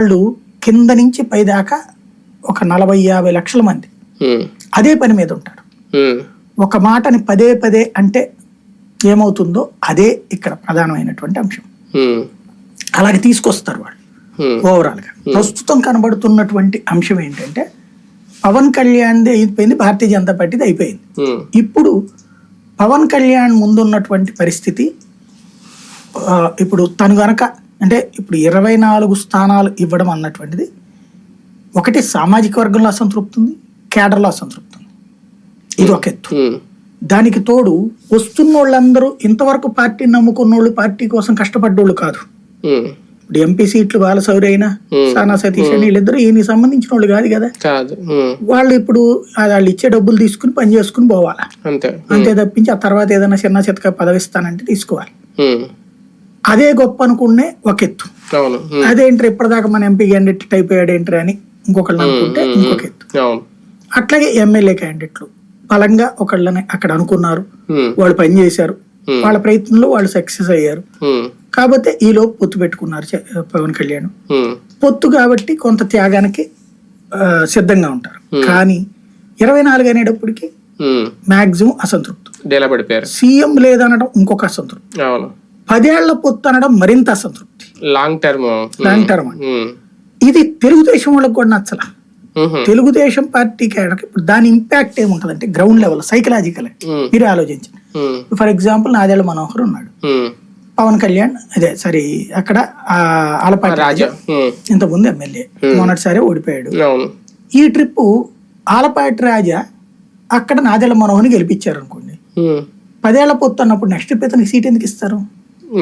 వాళ్ళు కింద నుంచి పైదాకా ఒక 40-50 లక్షల మంది అదే పని మీద ఉంటారు. ఒక మాటని పదే పదే అంటే ఏమవుతుందో అదే ఇక్కడ ప్రధానమైనటువంటి అంశం. అలాగే తీసుకొస్తారు వాళ్ళు ఓవరాల్ గా. ప్రస్తుతం కనబడుతున్నటువంటి అంశం ఏంటంటే పవన్ కళ్యాణ్ది అయిపోయింది, భారతీయ జనతా పార్టీది అయిపోయింది. ఇప్పుడు పవన్ కళ్యాణ్ ముందున్నటువంటి పరిస్థితి, ఇప్పుడు తను గనక అంటే ఇప్పుడు 24 స్థానాలు ఇవ్వడం అన్నటువంటిది ఒకటి సామాజిక వర్గంలో అసంతృప్తి ఉంది, కేడర్లో అసంతృప్తి ఉంది. ఇది ఒక ఎత్తు. దానికి తోడు వస్తున్న వాళ్ళందరూ ఇంతవరకు పార్టీని నమ్ముకున్న వాళ్ళు, పార్టీ కోసం కష్టపడ్డోళ్ళు కాదు. ఇప్పుడు ఎంపీ సీట్లు బాలశౌరి అయినా సానా సతీష్ అని వీళ్ళిద్దరు ఈయనకి సంబంధించిన వాళ్ళు కాదు కదా. వాళ్ళు ఇప్పుడు వాళ్ళు ఇచ్చే డబ్బులు తీసుకుని పని చేసుకుని పోవాలా అంతే తప్పించి ఆ తర్వాత ఏదైనా చిన్న చితక పదవిస్తానంటే తీసుకోవాలి. అదే గొప్ప అనుకునే ఒక ఎత్తు. అదేంటి ఇప్పటిదాకా మన ఎంపీ క్యాండిడేట్ టైప్ అయ్యాడు ఏంటి అని ఇంకొకళ్ళు అనుకుంటే ఇంకొక ఎత్తు. అట్లాగే ఎమ్మెల్యే క్యాండిడేట్లు బలంగా ఒకళ్ళని అక్కడ అనుకున్నారు, వాళ్ళు పని చేశారు, వాళ్ళ ప్రయత్నంలో వాళ్ళు సక్సెస్ అయ్యారు. కాబట్టి ఈలోపు పొత్తు పెట్టుకున్నారు పవన్ కళ్యాణ్. పొత్తు కాబట్టి కొంత త్యాగానికి సిద్ధంగా ఉంటారు. కానీ 24 అనేటప్పటికి మాక్సిమం అసంతృప్తి, సీఎం లేదనడం ఇంకొక అసంతృప్తి, 10 ఏళ్ల పొత్తు అనడం మరింత అసంతృప్తి, లాంగ్ టర్మ్. ఇది తెలుగుదేశం వాళ్ళకి కూడా నచ్చల. తెలుగుదేశం పార్టీకి ఇప్పుడు దాని ఇంపాక్ట్ ఏముంటది అంటే గ్రౌండ్ లెవెల్ సైకలాజికల్. మీరు ఆలోచించండి. ఫర్ ఎగ్జాంపుల్ నాదెళ్ల మనోహర్ ఉన్నాడు, పవన్ కళ్యాణ్ అదే సరే అక్కడ ఆలపాటి రాజా ఇంతకుముందు ఎమ్మెల్యే మొన్నటిసారి ఓడిపోయాడు. ఈ ట్రిప్ ఆలపాటి రాజా అక్కడ నాదెళ్ల మనోహర్ని గెలిపించారు అనుకోండి, 10 ఏళ్ల పొత్తు అన్నప్పుడు నెక్స్ట్ ట్రిప్ ఇతనికి సీట్ ఎందుకు ఇస్తారు?